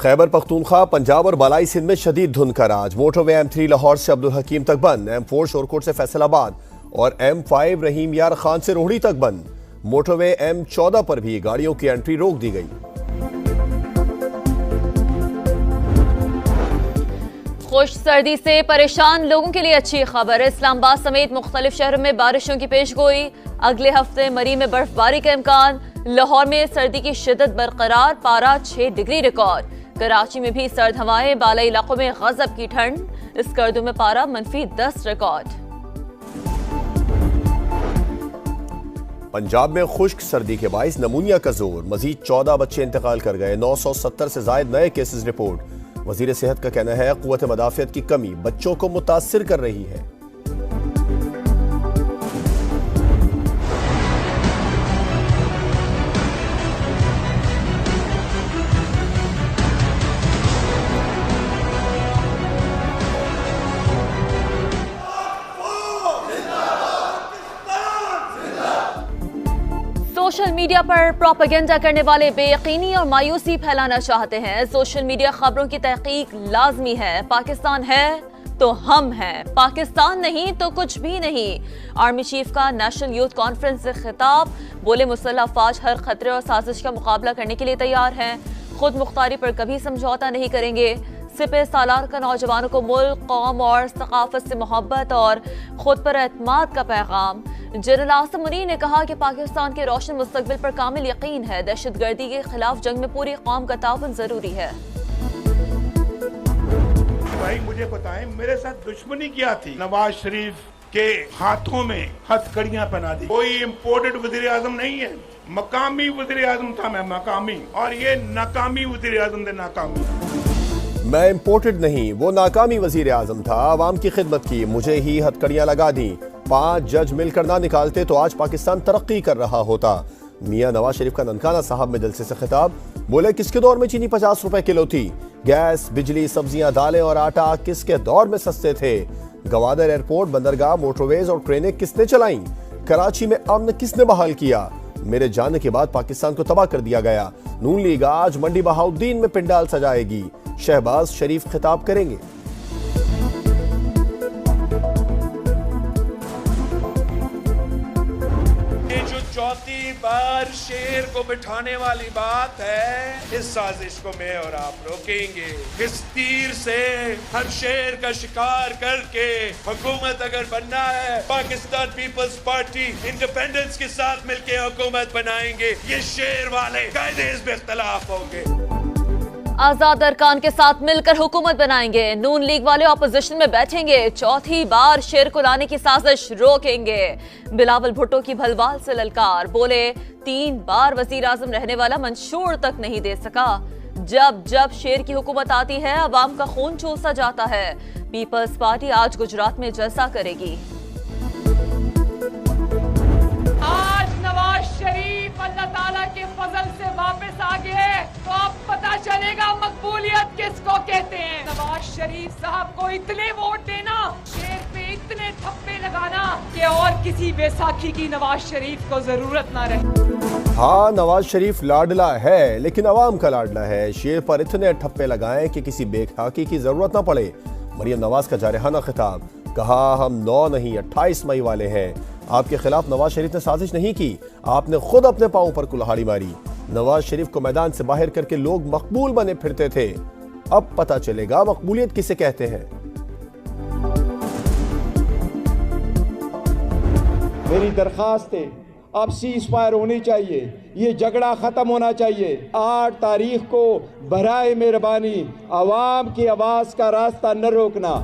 खैबर पख्तूनख्वा, पंजाब और बालाई सिंध में शदीद धुंध का राज। मोटरवे M3 लाहौर से अब्दुल हकीम तक बंद, M4 शोरकोट से फैसलाबाद और M5 रहीम यार खान से रोहड़ी तक बंद। मोटरवे M14 पर भी गाड़ियों की एंट्री रोक दी गई। खुश सर्दी से परेशान लोगों के लिए अच्छी खबर। इस्लामाबाद समेत मुख्तलिफ शहरों में बारिशों की पेशगोई। अगले हफ्ते मरी में बर्फबारी का इम्कान। लाहौर में सर्दी की शिद्दत बरकरार, पारा 6 डिग्री रिकॉर्ड। कराची में भी सर्द हवाएं, बालाई इलाकों में गजब की ठंड। स्कर्दू में पारा -10 रिकॉर्ड। पंजाब में खुश्क सर्दी के बाइस नमूनिया का जोर, मजीद 14 बच्चे इंतकाल कर गए। 970 से जायद नए केसेस रिपोर्ट। वजीर सेहत का कहना है कुव्वत मदाफियत की कमी बच्चों को मुतासिर कर रही है। सोशल मीडिया पर प्रोपेगेंडा करने वाले बेयकीनी और मायूसी फैलाना चाहते हैं। सोशल मीडिया खबरों की तहकीक लाजमी है। पाकिस्तान है तो हम हैं, पाकिस्तान नहीं तो कुछ भी नहीं। आर्मी चीफ का नेशनल यूथ कॉन्फ्रेंस से खिताब। बोले मुसल्लह अफवाज हर खतरे और साजिश का मुकाबला करने के लिए तैयार हैं। खुद मुख्तारी पर कभी समझौता नहीं करेंगे। सिपह सालार का नौजवानों को मुल्क, कौम और सकाफत से मोहब्बत और खुद पर एतमाद का पैगाम। जनरल आसिम मुनीर ने कहा कि पाकिस्तान के रोशन मुस्तकबिल पर कामिल यकीन है। दहशतगर्दी के खिलाफ जंग में पूरी कौम का ताउन जरूरी है। भाई मुझे बताएं, मेरे साथ दुश्मनी क्या थी? नवाज शरीफ के हाथों में हथकड़ियां पहना दी। कोई इम्पोर्टेड वजीर आजम नहीं है, मकामी वजीर आजम था मैं, मकामी। और ये नाकामी वजीर आजम थे, नाकामी। मैं इम्पोर्टेड नहीं, वो नाकामी वजीर आजम था। आवाम की खिदमत की, मुझे ही हथकड़ियां लगा दी। 5 जज मिलकर ना निकालते तो आज पाकिस्तान तरक्की कर रहा होता। मियां नवाज शरीफ का ननकाना साहब में जलसे से खिताब। बोले किसके दौर में चीनी 50 रुपए किलो थी? गैस, बिजली, सब्जियां, दालें और आटा किसके दौर में सस्ते थे? गवादर एयरपोर्ट, बंदरगाह, मोटरवेज और ट्रेनें किसने चलाई? कराची में अमन किसने बहाल किया? मेरे जाने के बाद पाकिस्तान को तबाह कर दिया गया। नून लीग आज मंडी बहाउद्दीन में पिंडाल सजाएगी। शहबाज शरीफ खिताब करेंगे। ये जो चौथी बार शेर को बिठाने वाली बात है, इस साजिश को मैं और आप रोकेंगे। इस तीर से हम शेर का शिकार करके हुकूमत अगर बनना है, पाकिस्तान पीपल्स पार्टी इंडिपेंडेंस के साथ मिलके हुकूमत बनाएंगे। ये शेर वाले कायदे इस इख्तलाफ होंगे। आजाद अरकान के साथ मिलकर हुकूमत बनाएंगे। नून लीग वाले ऑपोजिशन में बैठेंगे। चौथी बार शेर को लाने की साजिश रोकेंगे। बिलावल भुट्टो की भलवाल से ललकार। बोले 3 बार वजीर आजम रहने वाला मंशूर तक नहीं दे सका। जब जब शेर की हुकूमत आती है, अवाम का खून चूसा जाता है। पीपल्स पार्टी आज गुजरात में जलसा करेगी। आज नवाज शरीफ अल्लाह ताला के फजल से वापस आ गए तो अब पता चलेगा मकबूलियत किसको कहते हैं। नवाज शरीफ साहब को इतने वोट देना, शेर पे इतने थप्पे लगाना कि और किसी बैसाखी की नवाज शरीफ को जरूरत ना रहे। हाँ, नवाज शरीफ लाडला है, लेकिन अवाम का लाडला है। शेर पर इतने ठप्पे लगाएं कि किसी बेखाकी की जरूरत ना पड़े। मरियम नवाज का जारहाना खिताब। कहा हम 9 नहीं 28 मई वाले हैं। आपके खिलाफ नवाज शरीफ ने साजिश नहीं की, आपने खुद अपने पांव पर कुल्हाड़ी मारी। नवाज शरीफ को मैदान से बाहर करके लोग मकबूल बने फिरते थे। अब पता चलेगा मकबूलियत किसे कहते हैं। मेरी दरखास्त है, अब सीज फायर होनी चाहिए, ये झगड़ा खत्म होना चाहिए। 8 तारीख को बराए मेहरबानी आवाम की आवाज का रास्ता न रोकना।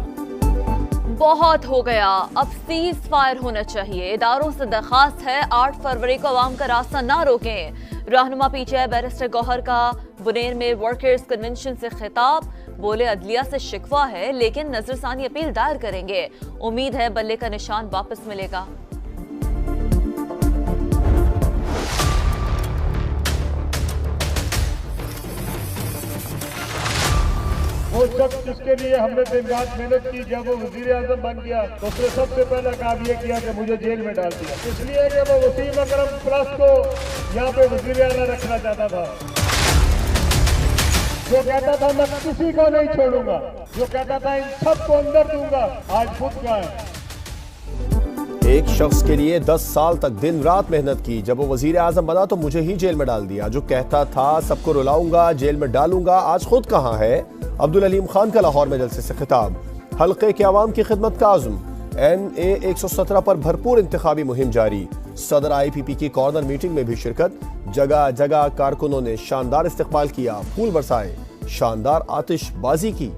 बहुत हो गया, अब सीज फायर होना चाहिए। इदारों से दरखास्त है 8 फरवरी को अवाम का रास्ता ना रोकें। रहनुमा पीटीआई बैरिस्टर गौहर का बुनेर में वर्कर्स कन्वेंशन से खिताब। बोले अदलिया से शिकवा है लेकिन नजरसानी अपील दायर करेंगे। उम्मीद है बल्ले का निशान वापस मिलेगा। वो शख्स जिसके लिए हमने दिन रात मेहनत की, जब वो वजीर आजम बन गया तो उसने सबसे पहला काम ये किया कि मुझे जेल में डाल दिया, इसलिए कि वो वसीम अकरम प्लस को यहाँ पे वजीर आला रखना चाहता था। जो कहता था मैं किसी को नहीं छोड़ूंगा, जो कहता था इन सबको अंदर दूंगा, आज खुद का है। एक शख्स के लिए 10 साल तक दिन रात मेहनत की, जब वो वजीर आजम बना तो मुझे ही जेल में डाल दिया। जो कहता था सबको रुलाऊंगा, जेल में डालूंगा, आज खुद कहां है? अब्दुल अलीम खान का लाहौर में जलसे से खिताब। हल्के के अवाम की खिदमत का आज़म। NA 117 पर भरपूर इंतखाबी मुहिम जारी। सदर IPP की कॉर्नर मीटिंग में भी शिरकत। जगह जगह कारकुनों ने शानदार इस्तकबाल किया, फूल बरसाए, शानदार आतिशबाजी की।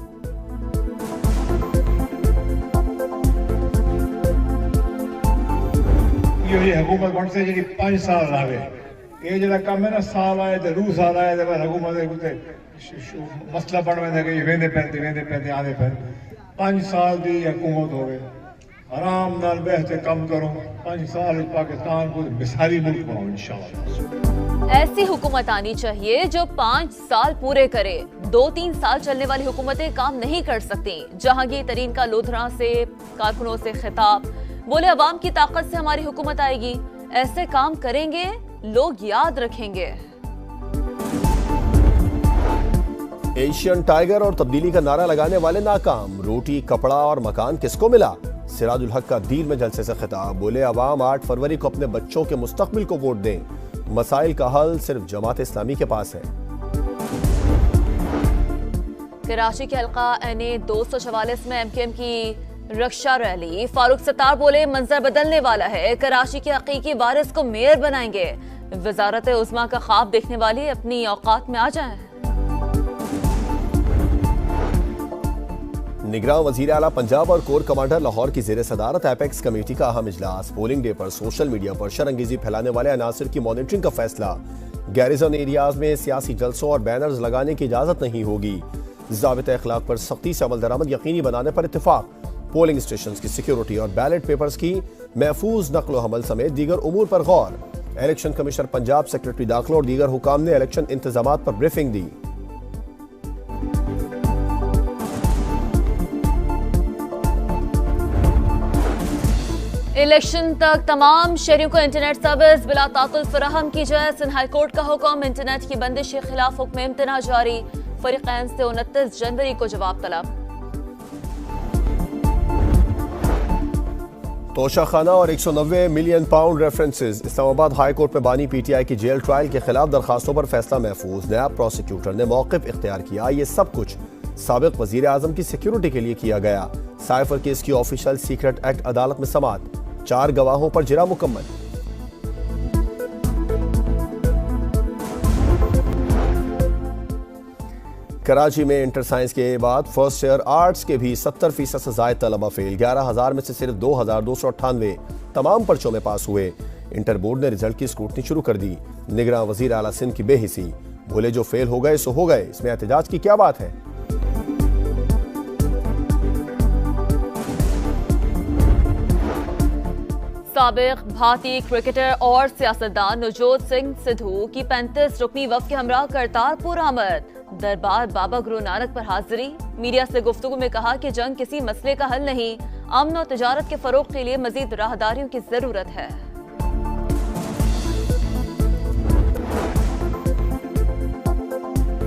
हुकूमत बन से जी 5 साल रहे, ये जरा कम है ना, साल आए तो रूह साल आए तो हुकूमत मसला बन वेंदे पैंदे आने पे 5 साल की हुकूमत हो गई। आराम नाल बैठे कम करो, 5 साल पाकिस्तान को मिसाली मुल्क बनाओ इंशाअल्लाह। ऐसी हुकूमत आनी चाहिए जो 5 साल पूरे करे। 2-3 साल चलने वाली हुकूमतें काम नहीं कर सकती। जहांगीर तरीन का लोधरा से कारकुनों से खिताब, बोले अवाम की ताकत से हमारी हुकूमत आएगी, ऐसे काम करेंगे लोग याद रखेंगे। एशियन टाइगर और तब्दीली का नारा लगाने वाले नाकाम। रोटी, कपड़ा और मकान किसको मिला? सिराजुल हक का दीन में जलसे से खिताब, बोले अवाम 8 फरवरी को अपने बच्चों के मुस्तकबिल को वोट दें, मसाइल का हल सिर्फ जमात इस्लामी के पास है। कराची के हल्का NA 244 में MKM की रक्षा रैली। फारूक सत्तार बोले मंजर बदलने वाला है, कराची के हकीकी वारिस को मेयर बनाएंगे। वजारत उस्मा का ख्वाब देखने वाली अपनी औकात में आ जाएं। निगरान वजीर आला पंजाब और कोर कमांडर लाहौर की जेर सदारत एपेक्स कमेटी का अहम इजलास। पोलिंग डे पर सोशल मीडिया पर शरअंगेजी फैलाने वाले अनासर की मॉनिटरिंग का फैसला। गैरिजन एरियाज में सियासी जलसों और बैनर्स लगाने की इजाजत नहीं होगी। ज़ाबिता अखलाक पर सख्ती से अमल दरामद यकीनी बनाने पर इत्तेफाक। पोलिंग स्टेशन की सिक्योरिटी और बैलेट पेपर्स की महफूज नकलो हमल समेत दीगर उमूर पर गौर। इलेक्शन कमिश्नर पंजाब, सेक्रेटरी दाखिला और दीगर हुकाम ने इलेक्शन इंतजामात पर ब्रीफिंग दी। इलेक्शन तक तमाम शहरियों को इंटरनेट सर्विस बिला ताकुल फराहम की जाए। सिंध हाई कोर्ट का हुक्म, इंटरनेट की बंदिश के खिलाफ हुक्म इम्तना जारी। फरीकैन से 29 जनवरी को जवाब तलब। तोशाखाना और 190 million pound references. Islamabad high court में बानी PTI की जेल ट्रायल के खिलाफ दरखास्तों पर फैसला महफूज। नायब प्रोसिक्यूटर ने मौक़िफ़ इख्तियार किया, ये सब कुछ साबिक़ वज़ीर आज़म की सिक्योरिटी के लिए किया गया। साइफर केस की ऑफिशियल सीक्रेट एक्ट अदालत में समाअत। 4 गवाहों पर जिरा मुकम्मल। कराची में इंटर साइंस के बाद फर्स्ट ईयर आर्ट्स के भी 70% से ज़ायद तलबा फेल। 11,000 में से सिर्फ 2,298 तमाम पर्चों में पास हुए। इंटर बोर्ड ने रिजल्ट की स्क्रूटनी शुरू कर दी। निगरान वज़ीर आला सिंध की बेहिसी, बोले जो फेल हो गए सो हो गए, इसमें एहतजाज की क्या बात है। साबिक भारतीय क्रिकेटर और सियासतदान नवजोत सिंह सिद्धू की 35 रुकनी वफ़द के हमरा करतारपुर आमद। दरबार बाबा गुरु नानक पर हाजिरी। मीडिया से गुफ्तगू में कहा कि जंग किसी मसले का हल नहीं, अमन और तिजारत के फरोग के लिए मजीद राहदारियों की जरूरत है।